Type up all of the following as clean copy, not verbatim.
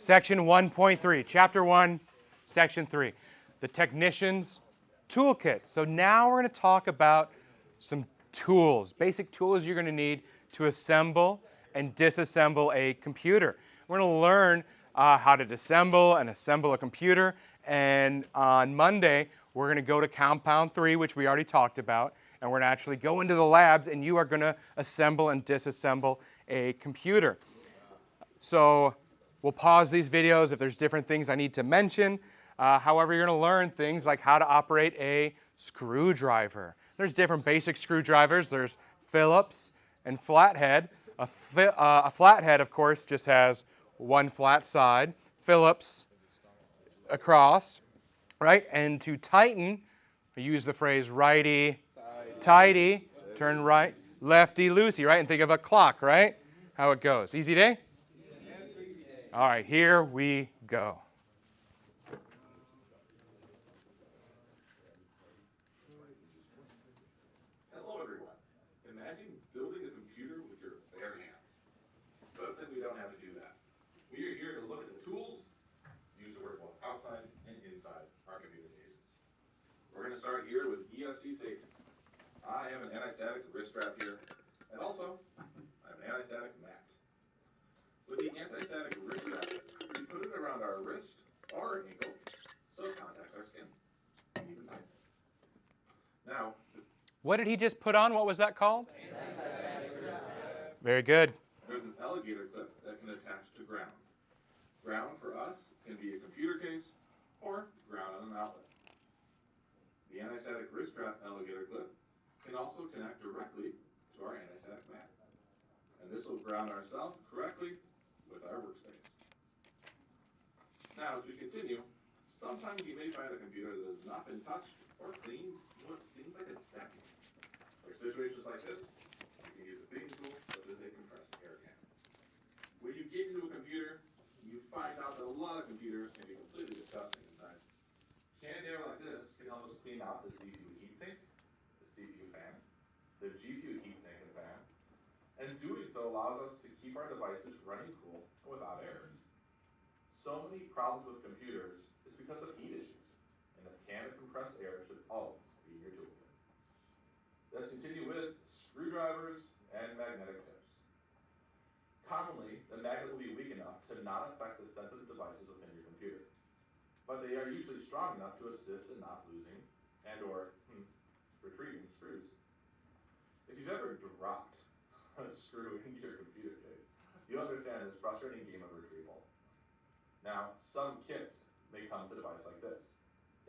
Section 1.3, Chapter 1, Section 3, the Technician's Toolkit. So now we're going to talk about some tools, basic tools you're going to need to assemble and disassemble a computer. We're going to learn how to disassemble and assemble a computer, and on Monday we're going to go to Compound 3, which we already talked about, and we're going to actually go into the labs and you are going to assemble and disassemble a computer. So we'll pause these videos if there's different things I need to mention. However, you're going to learn things like how to operate a screwdriver. There's different basic screwdrivers. There's Phillips and flathead. A flathead, of course, just has one flat side. Phillips across, right? And to tighten, we use the phrase righty tighty, turn right, lefty loosey, right? And think of a clock, right? How it goes. Easy day? All right, here we go. Hello, everyone. Imagine building a computer with your bare hands. But then we don't have to do that. We are here to look at the tools used to work both outside and inside our computer cases. We're going to start here with ESD safety. I have an anti-static wrist strap here, and also I have an anti-static mat. With the anti-static wrist strap, we put it around our wrist or our ankle so it contacts our skin. Even tighter. Now, What did he just put on? What was that called? Very good. there's an alligator clip that can attach to ground. Ground for us can be a computer case or ground on an outlet. The anti-static wrist strap alligator clip can also connect directly to our anti-static mat. And this will ground ourselves correctly with our workspace. Now, as we continue, sometimes you may find a computer that has not been touched or cleaned in what seems like a decade. For situations like this, you can use a cleaning tool such as a compressed air can. When you get into a computer, you find out that a lot of computers can be completely disgusting inside. Canned air like this can help us clean out the CPU heatsink, the CPU fan, the GPU heatsink and fan, and doing so allows us to keep our devices running cool and without errors. So many problems with computers is because of heat issues, and a can of compressed air should always be in your toolkit. Let's continue with screwdrivers and magnetic tips. Commonly, the magnet will be weak enough to not affect the sensitive devices within your computer, but they are usually strong enough to assist in not losing and or retrieving screws. If you've ever dropped a screw into your computer case, you'll understand this frustrating game of retrieval. Now, some kits may come with a device like this,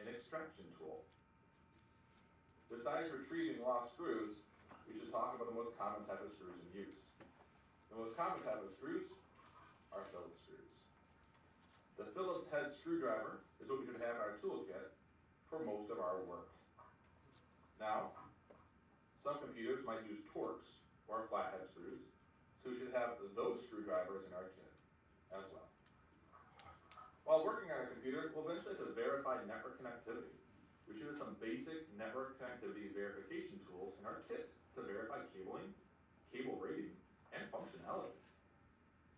an extraction tool. Besides retrieving lost screws, we should talk about the most common type of screws in use. The most common type of screws are Phillips screws. The Phillips head screwdriver is what we should have in our toolkit for most of our work. Now, some computers might use Torx or flathead screws, so we should have those screwdrivers in our kit as well. While working on a computer, we'll eventually have to verify network connectivity. We should have some basic network connectivity verification tools in our kit to verify cabling, cable rating, and functionality.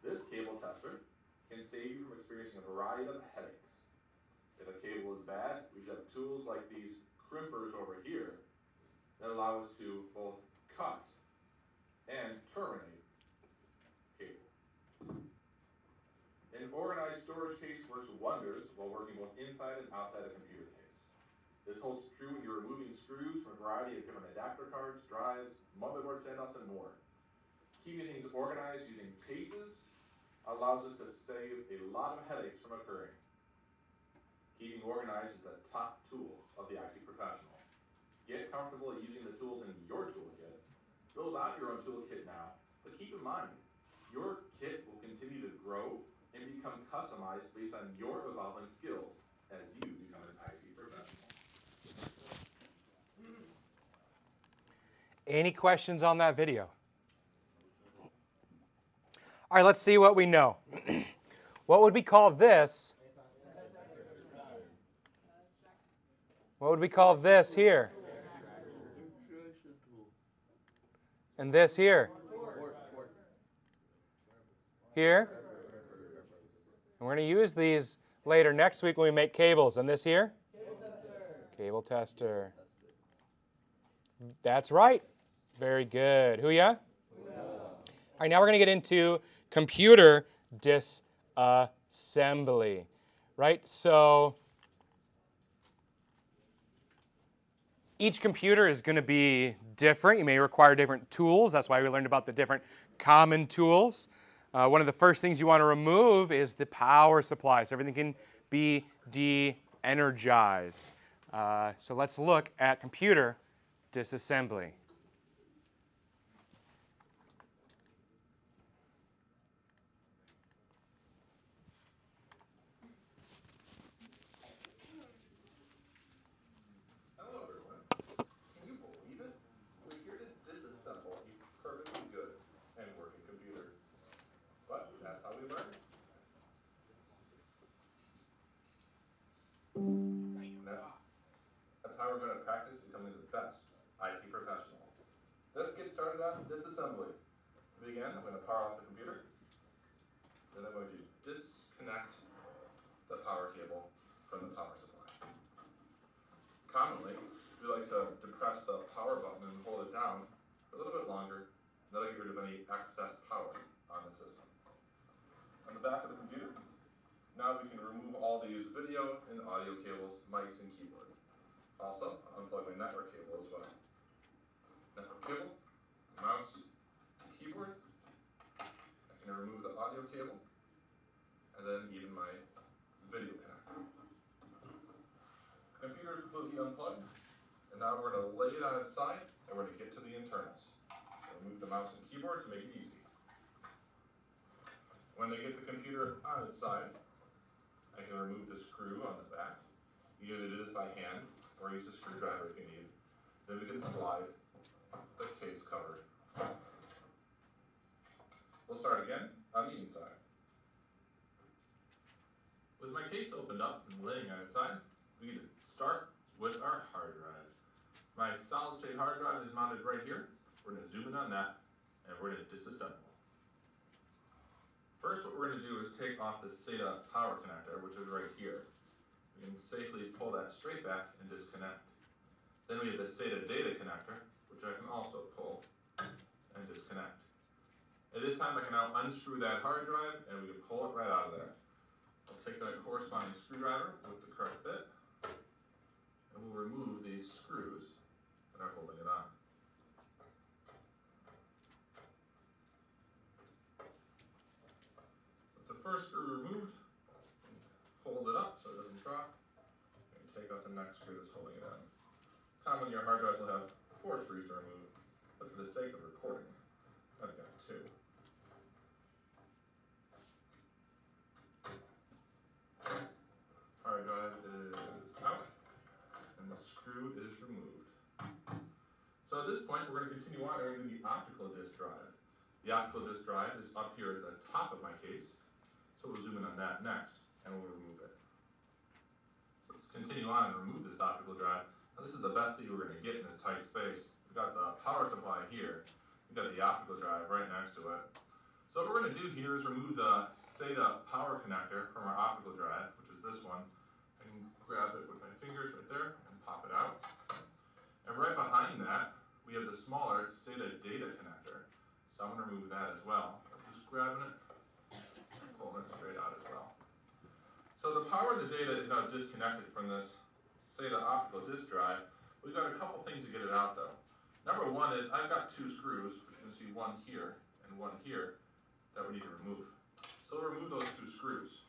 This cable tester can save you from experiencing a variety of headaches. If a cable is bad, we should have tools like these crimpers over here that allow us to both cut and terminate cable. An organized storage case works wonders while working both inside and outside a computer case. This holds true when you're removing screws from a variety of different adapter cards, drives, motherboard standoffs, and more. Keeping things organized using cases allows us to save a lot of headaches from occurring. Keeping organized is the top tool of the IT professional. Get comfortable using the tools in your toolkit. Build out your own toolkit now, but keep in mind, your kit will continue to grow and become customized based on your evolving skills as you become an IT professional. Any questions on that video? All right, let's see what we know. What would we call this? What would we call this here? And this here? Here? And we're going to use these later next week when we make cables. And this here? Cable tester. Cable tester. That's right. Very good. Who ya? All right, now we're going to get into computer disassembly. Right? So each computer is going to be different. You may require different tools. That's why we learned about the different common tools. One of the first things you want to remove is the power supply, so everything can be de-energized. So let's look at computer disassembly. Hello everyone. Can you believe it? We're here to disassemble a perfectly good and working computer. But that's how we learn. Now, that's how we're going to practice becoming the best IT professional. Let's get started on disassembly. To begin, I'm going to power off the computer. Then I'm going to disconnect the power cable from the power supply. Commonly, we like to depress the power button and hold it down for a little bit longer. That'll get rid of any excess power on the system. On the back of the computer, now we can remove all these video and audio cables, mice, and keyboard. Also, I'll unplug my network cable as well. Network cable, mouse, keyboard. I can remove the audio cable, and then even my video connector. The computer is completely unplugged, and now we're going to lay it on its side, and we're going to get to the internals. Remove the mouse and keyboard to make it easy. When I get the computer on its side, I can remove the screw on the back. You can either do this by hand or use a screwdriver if you need. Then we can slide the case cover. We'll start again on the inside. With my case opened up and laying on its side, we can start with our hard drive. My solid state hard drive is mounted right here. We're going to zoom in on that and we're going to disassemble. First, what we're going to do is take off the SATA power connector, which is right here. We can safely pull that straight back and disconnect. Then we have the SATA data connector, which I can also pull and disconnect. At this time, I can now unscrew that hard drive and we can pull it right out of there. I'll take that corresponding screwdriver with the correct bit, and we'll remove these screws that are holding it on. First screw removed, hold it up so it doesn't drop, and take out the next screw that's holding it on. Commonly, your hard drives will have 4 screws to remove, but for the sake of recording, I've got 2. Hard drive is out, and the screw is removed. So at this point, we're going to continue on and the optical disk drive. The optical disk drive is up here at the top of my case. So we'll zoom in on that next, and we'll remove it. So let's continue on and remove this optical drive. Now this is the best that we're going to get in this tight space. We've got the power supply here. We've got the optical drive right next to it. So what we're going to do here is remove the SATA power connector from our optical drive, which is this one. I can grab it with my fingers right there and pop it out. And right behind that, we have the smaller SATA data connector. So I'm going to remove that as well. Just grabbing it. Pulling it straight out as well. So the power of the data is now disconnected from this SATA optical disk drive. We've got a couple things to get it out though. Number one is I've got 2 screws, which you can see one here and one here, that we need to remove. So we'll remove those 2 screws.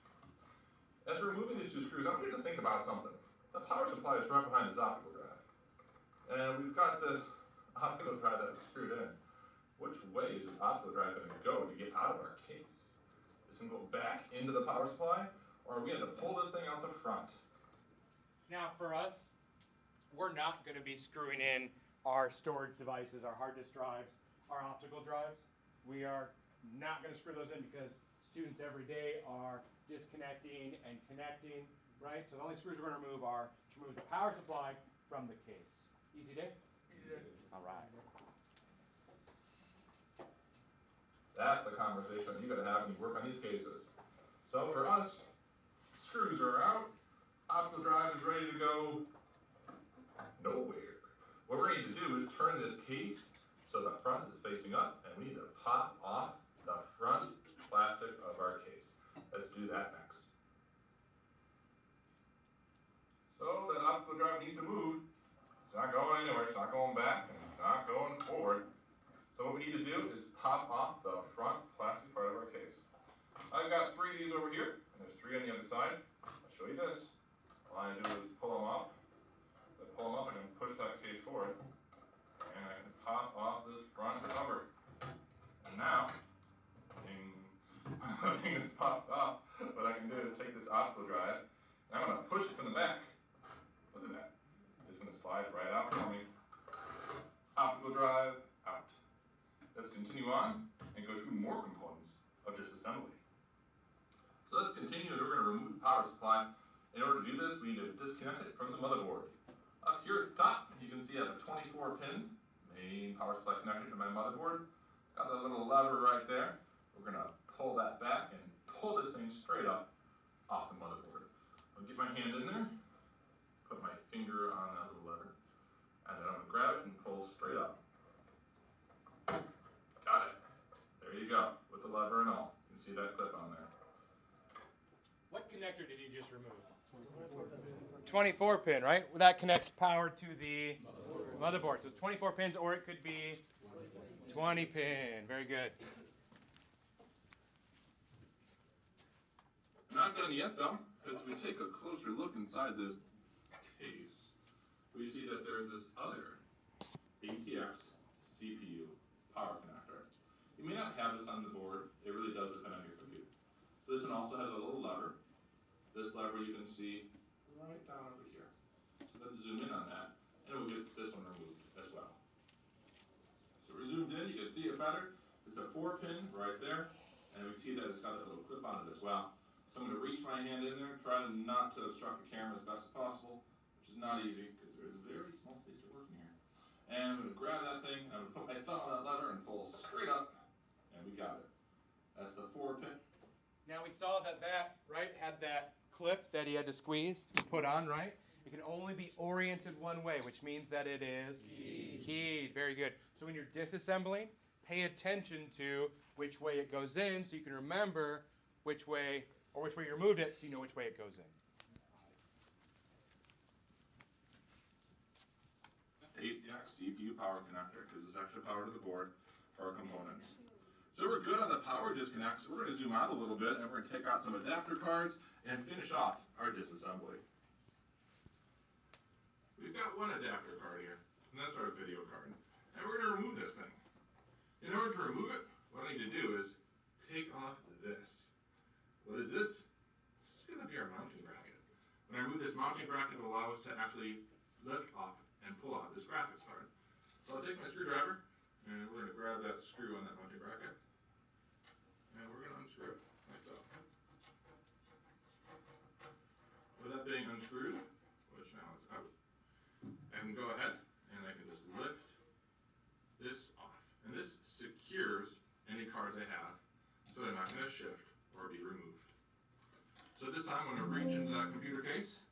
As we're removing these 2 screws, I want you to think about something. The power supply is right behind this optical drive. And we've got this optical drive that's screwed in. Which way is this optical drive going to go to get out of our case? And go back into the power supply, or are we going to pull this thing out the front? Now for us, we're not going to be screwing in our storage devices, our hard disk drives, our optical drives. We are not going to screw those in because students every day are disconnecting and connecting, right? So the only screws we're going to remove are to remove the power supply from the case. Easy day? Easy day. All right. That's the conversation you got to have when you work on these cases. So So for us, screws are out, optical drive is ready to go nowhere. What we're going to do is turn this case so the front is facing up, and we need to pop off the front plastic of our case. Let's do that next. So that optical drive needs to move. It's not going anywhere, it's not going back, and it's not going forward. So what we need to do is pop off the front plastic part of our case. I've got 3 of these over here, and there's 3 on the other side. I'll show you this. All I do is pull them up. If I pull them up, I can push that case forward, and I can pop off this front cover. And now, ding, the thing is popped off. What I can do is take this optical drive, and I'm going to push it from the back. Look at that. It's going to slide right out for me. Optical drive out. Let's continue on and go through more components of disassembly. So let's continue, and we're going to remove the power supply. In order to do this, we need to disconnect it from the motherboard. Up here at the top, you can see I have a 24-pin main power supply connector to my motherboard. Got that little lever right there. We're going to pull that back and pull this thing straight up off the motherboard. I'll get my hand in there, put my finger on that little lever, and then I'm going to grab it and pull straight up. Got it. There you go, with the lever and all. You can see that clip on there. What connector did you just remove? 24 pin, right? Well, that connects power to the motherboard. So it's 24 pins, or it could be 20 pin. Very good. Not done yet though, because we take a closer look inside this case, we see that there's this other ATX CPU power connector. You may not have this on the board. It really does depend on your computer. So this one also has a little lever. This lever you can see right down over here. So let's zoom in on that, and we'll get this one removed as well. So we're zoomed in, you can see it better. It's a 4-pin right there, and we see that it's got a little clip on it as well. So I'm going to reach my hand in there, try not to obstruct the camera as best as possible, which is not easy because there's a very small space to work in here. And I'm going to grab that thing, I'm going to put my thumb on that lever and pull straight up, and we got it. That's the 4-pin. Now we saw that right, had that clip that he had to squeeze, put on, right? It can only be oriented one way, which means that it is keyed. Very good. So when you're disassembling, pay attention to which way it goes in so you can remember which way you removed it so you know which way it goes in. ATX CPU power connector gives us extra power to the board for our components. So we're good on the power disconnect, so we're going to zoom out a little bit and we're going to take out some adapter cards and finish off our disassembly. We've got one adapter card here, and that's our video card. And we're going to remove this thing. In order to remove it, what I need to do is take off this. What is this? This is going to be our mounting bracket. When I remove this mounting bracket, it will allow us to actually lift up and pull out this graphics card. So I'll take my screwdriver, and we're going to grab that screw on that mounting bracket. And we're going to unscrew it, like so. With that being unscrewed, which now is out, I can go ahead and I can just lift this off. And this secures any cards I have, so they're not going to shift or be removed. So at this time, I'm going to reach into that computer case,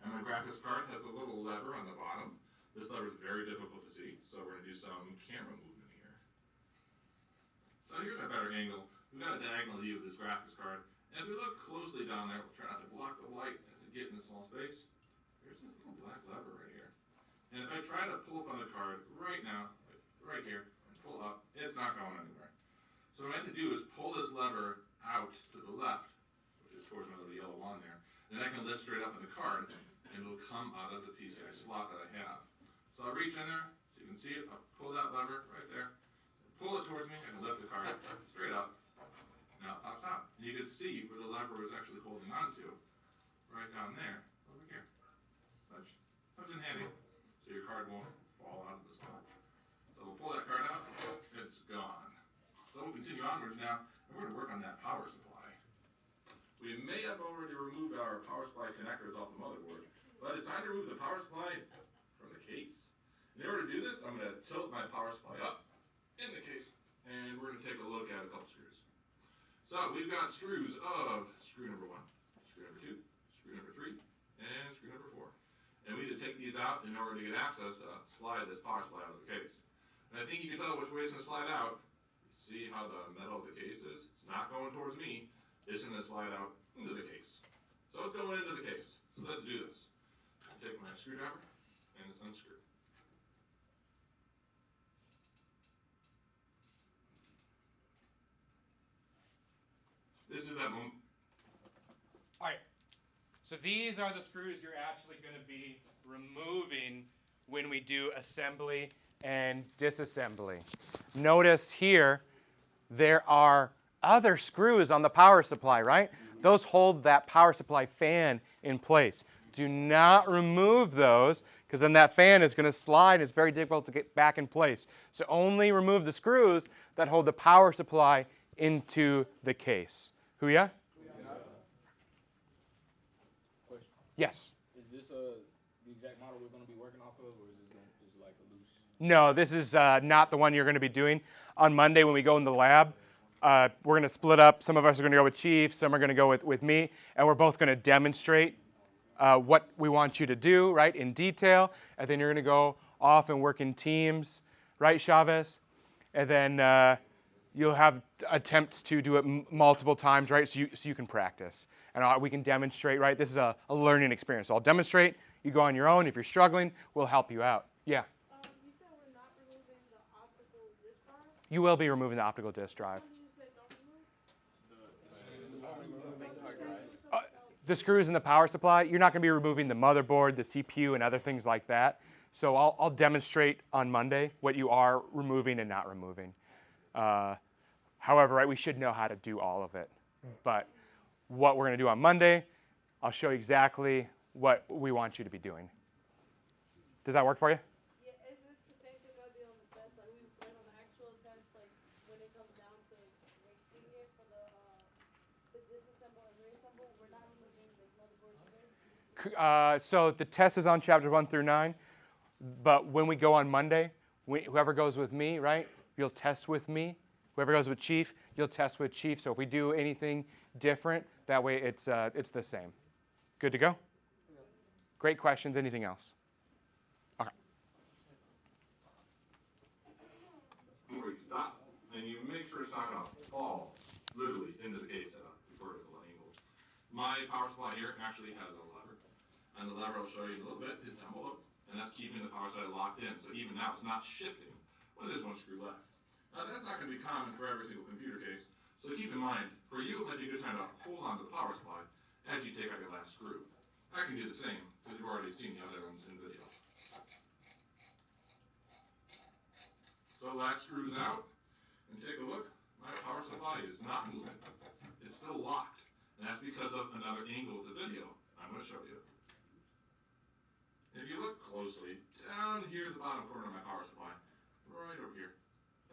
and my graphics card has a little lever on the bottom. This lever is very difficult to see, so we're going to do some camera movement here. So here's a better angle. We've got a diagonal view of this graphics card, and if we look closely down there, we'll try not to block the light as we get in the small space. There's this little black lever right here. And if I try to pull up on the card right now, like right here, and pull up, it's not going anywhere. So what I have to do is pull this lever out to the left, which is towards my little yellow wand there. Then I can lift straight up on the card, and it'll come out of the PCI slot that I have. So I'll reach in there, so you can see it. I'll pull that lever right there, pull it towards me, and lift the card straight up. Now it pops out. And you can see where the lever was actually holding on to, right down there, over here. Which comes in handy, so your card won't fall out of the slot. So we'll pull that card out, it's gone. So we'll continue onwards now, and we're going to work on that power supply. We may have already removed our power supply connectors off the motherboard, but it's time to remove the power supply from the case. In order to do this, I'm going to tilt my power supply up in the case, and we're going to take a look at a couple screws. So we've got screws of screw number 1, screw number 2, screw number 3, and screw number 4. And we need to take these out in order to get access to slide this power supply out of the case. And I think you can tell which way it's going to slide out. See how the metal of the case is? It's not going towards me. It's going to slide out into the case. So it's going into the case. So let's do this. I take my screwdriver and it's unscrewed. This is that moment. All right. So these are the screws you're actually going to be removing when we do assembly and disassembly. Notice here there are other screws on the power supply, right? Those hold that power supply fan in place. Do not remove those because then that fan is going to slide. It's very difficult to get back in place. So only remove the screws that hold the power supply into the case. Huya? Question. Yes. Is this the exact model we're going to be working off of, or is this just like a loose? No, this is not the one you're going to be doing. On Monday when we go in the lab, we're going to split up. Some of us are going to go with Chief, some are going to go with me, and we're both going to demonstrate what we want you to do, right, in detail. And then you're going to go off and work in teams, right, Chavez? And then you'll have attempts to do it multiple times, right, so you can practice. And we can demonstrate, right? This is a learning experience. So I'll demonstrate. You go on your own. If you're struggling, we'll help you out. Yeah? You said we're not removing the optical disk drive? You will be removing the optical disk drive. What did you say don't remove? The screws in the power supply, you're not going to be removing the motherboard, the CPU, and other things like that. So I'll demonstrate on Monday what you are removing and not removing. However, right, we should know how to do all of it. But what we're going to do on Monday, I'll show you exactly what we want you to be doing. Does that work for you? Yeah, is it the same thing gonna be on the test? Like we plan on the actual test, like when it comes down to like being here for the disassemble and reassemble, we're not removing the motherboard today? So the test is on chapters 1 through 9. But when we go on Monday, whoever goes with me, right, you'll test with me. Whoever goes with Chief, you'll test with Chief. So if we do anything different, that way it's the same. Good to go? Great questions. Anything else? Okay. Before you stop, and you make sure it's not going to fall literally into the case at a vertical angle. My power supply here actually has a lever, and the lever I'll show you in a little bit is down below, and that's keeping the power supply locked in. So even now it's not shifting when there's one screw left. Now that's not going to be common for every single computer case, so keep in mind, for you it might be a good time to hold on to the power supply as you take out your last screw. I can do the same, because you've already seen the other ones in video. So last screw's out, and take a look, my power supply is not moving. It's still locked, and that's because of another angle of the video I'm going to show you. If you look closely, down here at the bottom corner of my power supply, right over here,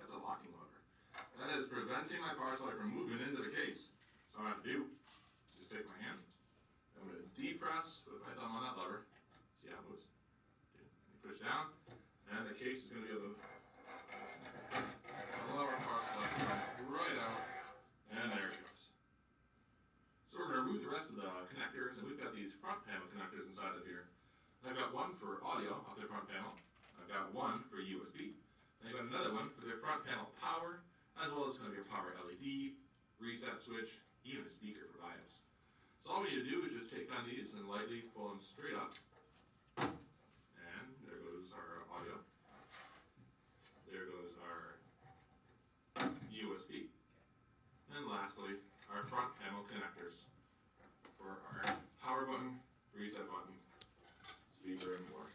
that's a locking lever. That is preventing my power supply from moving into the case. So all I have to do is take my hand, I'm going to depress with my thumb on that lever. See how it moves? You push down, and the case is going to be able to lower power supply right out, and there it goes. So we're going to remove the rest of the connectors, and we've got these front panel connectors inside of here. I've got one for audio off the front panel. I've got one for USB. And I've got another one for the front panel power, as well as going to be a power LED, reset switch, even a speaker for BIOS. So all we need to do is just take on these and lightly pull them straight up. And there goes our audio. There goes our USB. And lastly, our front panel connectors for our power button, reset button, speaker, and more.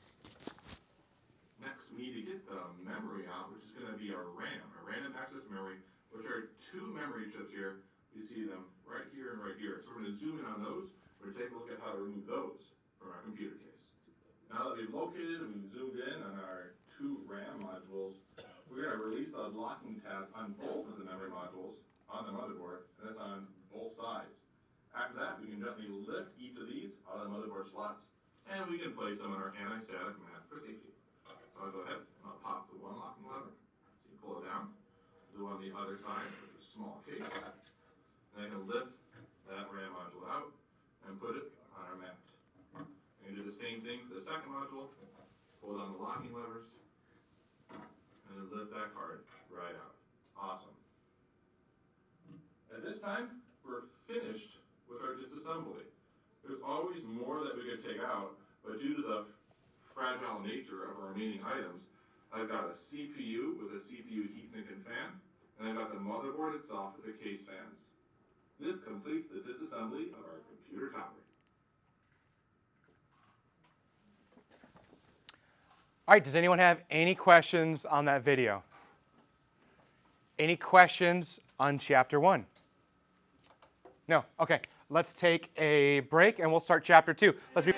Next, we need to get the memory out, which is going to be our RAM, our random access memory, which are two memory chips here. You see them right here and right here. So we're going to zoom in on those. We're going to take a look at how to remove those from our computer case. Now that we've located and we've zoomed in on our two RAM modules, we're going to release the locking tabs on both of the memory modules on the motherboard, and that's on both sides. After that, we can gently lift each of these out of the motherboard slots, and we can place them on our anti-static mat for safety. So I'll go ahead and I'll pop the one locking lever. So you pull it down. Do on the other side, which is a small case. and I can lift that RAM module out and put it on our mat. And do the same thing for the second module, hold on the locking levers, and then lift that card right out. Awesome. At this time, we're finished with our disassembly. There's always more that we could take out, but due to the fragile nature of our remaining items, I've got a CPU with a CPU heatsink and fan, and I've got the motherboard itself with the case fans. This completes the disassembly of our computer tower. All right, does anyone have any questions on that video? Any questions on chapter 1? No? Okay, let's take a break and we'll start chapter 2. Let's be